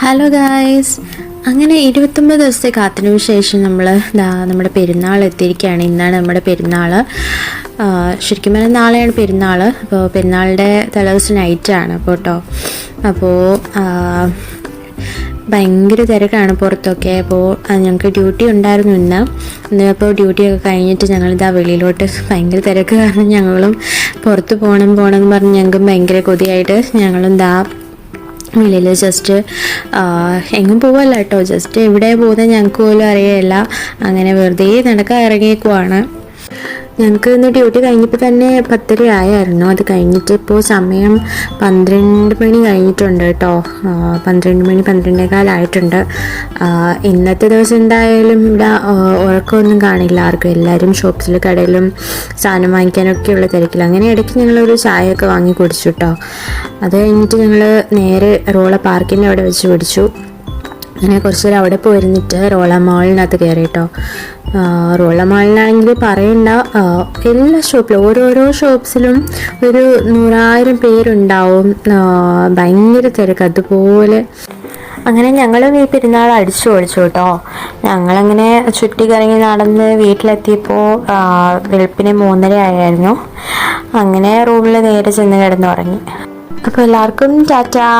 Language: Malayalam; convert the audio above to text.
ഹലോ ഗായ്സ്, അങ്ങനെ 29 ദിവസത്തെ കാത്തിനു ശേഷം നമ്മൾ നമ്മുടെ പെരുന്നാൾ എത്തിയിരിക്കുകയാണ്. ഇന്നാണ് നമ്മുടെ പെരുന്നാൾ. ശരിക്കും പറഞ്ഞാൽ നാളെയാണ് പെരുന്നാൾ. അപ്പോൾ പെരുന്നാളിൻ്റെ തലേദിവസം നൈറ്റാണ് അപ്പോൾ ഭയങ്കര തിരക്കാണ് പുറത്തൊക്കെ. അപ്പോൾ ഞങ്ങൾക്ക് ഡ്യൂട്ടി ഉണ്ടായിരുന്നു അപ്പോൾ ഡ്യൂട്ടിയൊക്കെ കഴിഞ്ഞിട്ട് ഞങ്ങളിതാ വെളിയിലോട്ട്, ഭയങ്കര തിരക്ക് കാരണം ഞങ്ങളും പുറത്ത് പോകണം എന്ന് പറഞ്ഞ് ഞങ്ങൾക്കും ഭയങ്കര കൊതിയായിട്ട് ഞങ്ങളും വെളിയിൽ ജസ്റ്റ് എങ്ങും പോവല്ല കേട്ടോ, ജസ്റ്റ് എവിടെ പോകുന്നത് ഞങ്ങൾക്ക് പോലും അറിയില്ല. അങ്ങനെ വെറുതെ നടക്കാൻ ഇറങ്ങിയേക്കുവാണ്. ഞങ്ങൾക്ക് ഇന്ന് ഡ്യൂട്ടി കഴിഞ്ഞപ്പോൾ തന്നെ 10:30 ആയിരുന്നു. അത് കഴിഞ്ഞിട്ട് ഇപ്പോൾ സമയം 12 മണി കഴിഞ്ഞിട്ടുണ്ട് കേട്ടോ. 12 മണി 12:15 ആയിട്ടുണ്ട്. ഇന്നത്തെ ദിവസം എന്തായാലും ഇവിടെ ഉറക്കമൊന്നും കാണില്ല ആർക്കും. എല്ലാവരും ഷോപ്സിലും കടയിലും സാധനം വാങ്ങിക്കാനൊക്കെയുള്ള തിരക്കില്ല. അങ്ങനെ ഇടയ്ക്ക് ഞങ്ങളൊരു ചായയൊക്കെ വാങ്ങി കുടിച്ചു കേട്ടോ. അത് കഴിഞ്ഞിട്ട് ഞങ്ങൾ നേരെ റോള പാർക്കിൻ്റെ അവിടെ വെച്ച് പിടിച്ചു. അങ്ങനെ കുറച്ച് നേരം അവിടെ പോയിരുന്നിട്ട് റോള മാളിനകത്ത് കയറി കേട്ടോ. റോള മാളിലാണെങ്കിൽ പറയണ്ട, എല്ലാ ഷോപ്പിലും ഓരോരോ ഷോപ്സിലും ഒരു 100,000 പേരുണ്ടാവും. ഭയങ്കര തിരക്ക് അതുപോലെ. അങ്ങനെ ഞങ്ങളും ഈ പെരുന്നാൾ അടിച്ചു പൊളിച്ചു കേട്ടോ. ഞങ്ങളങ്ങനെ ചുറ്റിക്കറങ്ങി നടന്ന് വീട്ടിലെത്തിയപ്പോൾ വെളുപ്പിന് 3:30 ആയിരുന്നു. അങ്ങനെ റൂമിൽ നേരെ ചെന്ന് കിടന്നുറങ്ങി. അപ്പോൾ എല്ലാവർക്കും ടാറ്റാ.